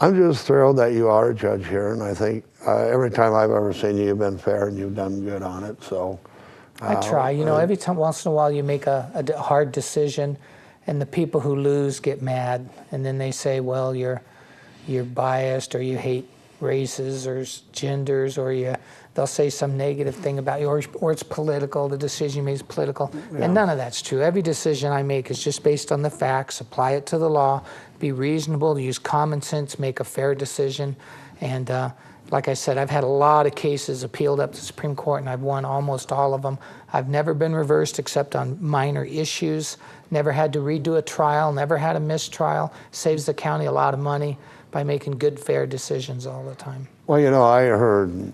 I'm just thrilled that you are a judge here, and I think every time I've ever seen you, you've been fair and you've done good on it. So I try. You know, every time, once in a while, you make a hard decision, and the people who lose get mad, and then they say, "Well, you're biased, or you hate races or genders, or they'll say some negative thing about you, or it's political. The decision you made is political." Yeah. And none of that's true. Every decision I make is just based on the facts. Apply it to the law. Be reasonable. Use common sense. Make a fair decision. And like I said, I've had a lot of cases appealed up to the Supreme Court, and I've won almost all of them. I've never been reversed except on minor issues. Never had to redo a trial. Never had a mistrial. Saves the county a lot of money by making good, fair decisions all the time. Well, you know, I heard,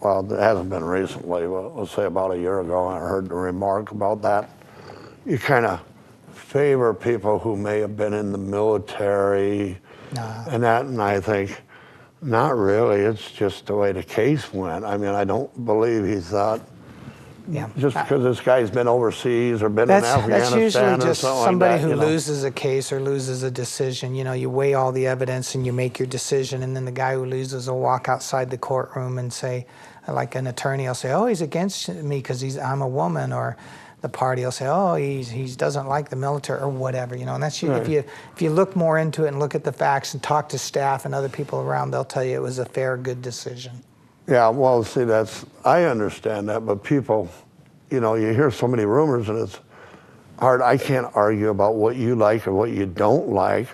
well, it hasn't been recently, but let's say about a year ago, I heard the remark about that. You kind of favor people who may have been in the military and that, and I think, not really. It's just the way the case went. I mean, I don't believe he thought, just because this guy's been overseas or been in Afghanistan that's usually just or somebody like that, who loses a case or loses a decision. You know, you weigh all the evidence and you make your decision, and then the guy who loses will walk outside the courtroom and say, like an attorney will say, "Oh, he's against me because I'm a woman," or the party will say, "Oh, he doesn't like the military," or whatever. You know, and that's right. If you look more into it and look at the facts and talk to staff and other people around, they'll tell you it was a fair, good decision. Yeah, well, see, I understand that, but people, you know, you hear so many rumors and it's hard. I can't argue about what you like or what you don't like,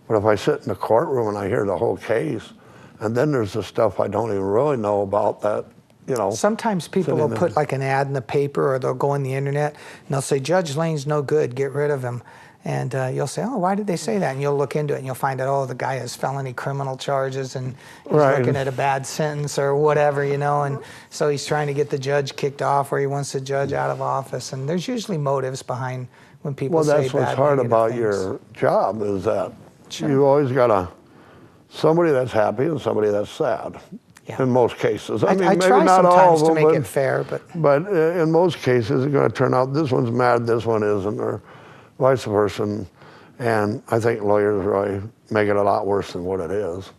but if I sit in the courtroom and I hear the whole case, and then there's the stuff I don't even really know about that, you know. Sometimes people will put like an ad in the paper, or they'll go on the internet and they'll say, "Judge Lane's no good, get rid of him." And you'll say, "Oh, why did they say that?" And you'll look into it and you'll find out, oh, the guy has felony criminal charges and he's looking at a bad sentence or whatever, you know, and so he's trying to get the judge kicked off, or he wants the judge out of office. And there's usually motives behind when people say bad, well, that's what's hard about things. Your job is that you've always got somebody that's happy and somebody that's sad. Yeah. In most cases. I mean, I maybe try not sometimes all of them, to make it fair, but in most cases, it's going to turn out this one's mad, this one isn't, or vice versa. And I think lawyers really make it a lot worse than what it is.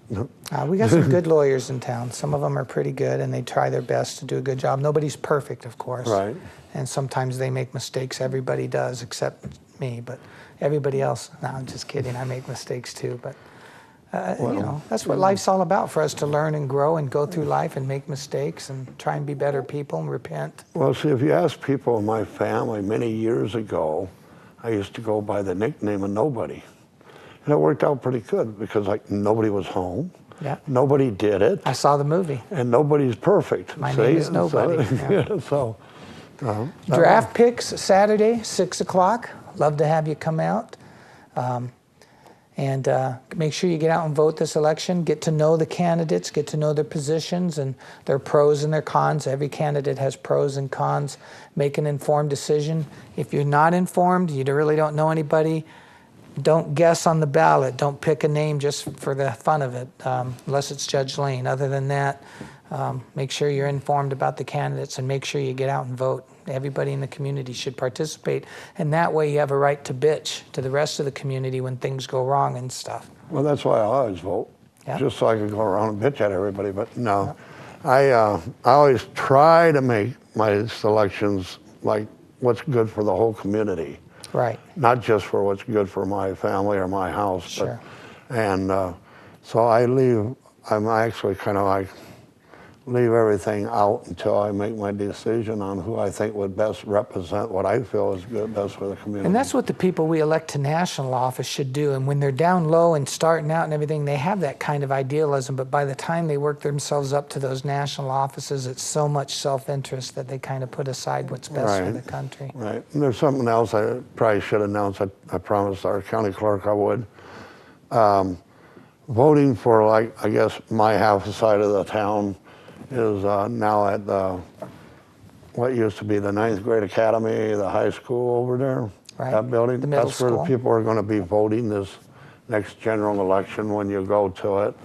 We got some good lawyers in town. Some of them are pretty good, and they try their best to do a good job. Nobody's perfect, of course. Right. And sometimes they make mistakes. Everybody does, except me. But everybody else, no, I'm just kidding. I make mistakes too. But you know, that's what life's all about, for us to learn and grow and go through life and make mistakes and try and be better people and repent. Well, see, if you ask people in my family many years ago, I used to go by the nickname of Nobody. And it worked out pretty good because, like, nobody was home. Yeah. Nobody did it. I saw the movie. And nobody's perfect. My name is Nobody. Draft picks Saturday, 6 o'clock. Love to have you come out. And make sure you get out and vote this election. Get to know the candidates, get to know their positions and their pros and their cons. Every candidate has pros and cons. Make an informed decision. If you're not informed, you really don't know anybody, don't guess on the ballot. Don't pick a name just for the fun of it, unless it's Judge Lane. Other than that, make sure you're informed about the candidates and make sure you get out and vote. Everybody in the community should participate, and that way you have a right to bitch to the rest of the community when things go wrong and stuff. Well, that's why I always vote, just so I can go around and bitch at everybody, but no. I always try to make my selections like what's good for the whole community. Right. Not just for what's good for my family or my house. Sure. So I'm actually kind of like, leave everything out until I make my decision on who I think would best represent what I feel is good, best for the community. And that's what the people we elect to national office should do. And when they're down low and starting out and everything, they have that kind of idealism. But by the time they work themselves up to those national offices, it's so much self-interest that they kind of put aside what's best for the country. Right. And there's something else I probably should announce. I promised our county clerk I would. Voting for, like, I guess, my half the side of the town is now at what used to be the 9th grade academy, the high school over there, that building. The middle school. That's where the people are going to be voting this next general election when you go to it.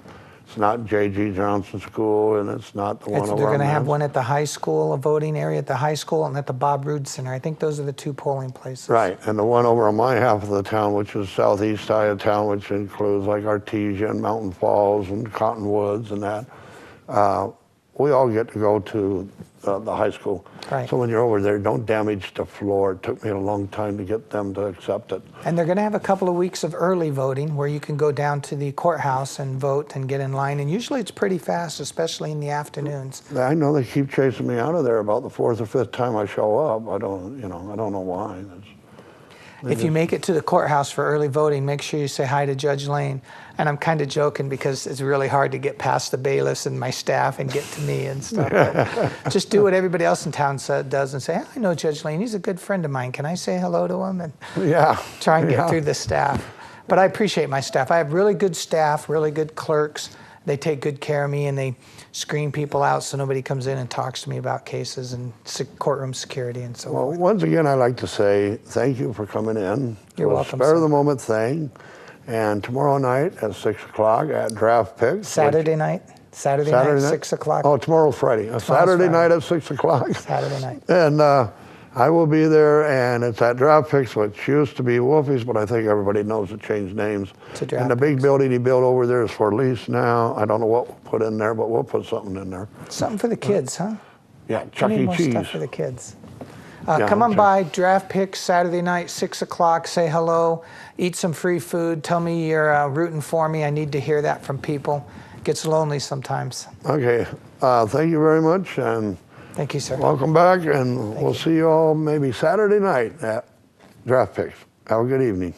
It's not J.G. Johnson School, and it's not the one over They're going to have on one at the high school, a voting area at the high school, and at the Bob Roode Center. I think those are the 2 polling places. Right, and the one over on my half of the town, which is southeast side of town, which includes like Artesia and Mountain Falls and Cottonwoods and that, we all get to go to the high school. Right. So when you're over there, don't damage the floor. It took me a long time to get them to accept it. And they're going to have a couple of weeks of early voting where you can go down to the courthouse and vote and get in line. And usually it's pretty fast, especially in the afternoons. I know they keep chasing me out of there about the 4th or 5th time I show up. I don't know why. If you make it to the courthouse for early voting, make sure you say hi to Judge Lane. And I'm kind of joking because it's really hard to get past the bailiffs and my staff and get to me and stuff. But just do what everybody else in town does and say, I know Judge Lane. He's a good friend of mine. Can I say hello to him? And try and get through the staff. But I appreciate my staff. I have really good staff, really good clerks. They take good care of me, and they screen people out so nobody comes in and talks to me about cases and courtroom security and so forth. Well, once again, I'd like to say thank you for coming in. You're welcome, Spare sir. the moment thing. And tomorrow night at 6 o'clock at Draft Picks. Saturday night, 6 o'clock. Oh, tomorrow's Friday. Saturday night at 6 o'clock. Saturday night. And I will be there, and it's at Draft Picks, which used to be Wolfie's, but I think everybody knows it changed names. To Draft And the big Picks. building he built over there is for lease now. I don't know what we'll put in there, but we'll put something in there. Something for the kids, huh? Yeah, We Chuck need E. more Cheese. stuff for the kids. Yeah, Come on sure. by, Draft Picks, Saturday night, 6 o'clock. Say hello, eat some free food. Tell me you're rooting for me. I need to hear that from people. It gets lonely sometimes. Okay, thank you very much, and Thank you, sir. welcome back, and we'll see you all maybe Saturday night at Draft Picks. Have a good evening.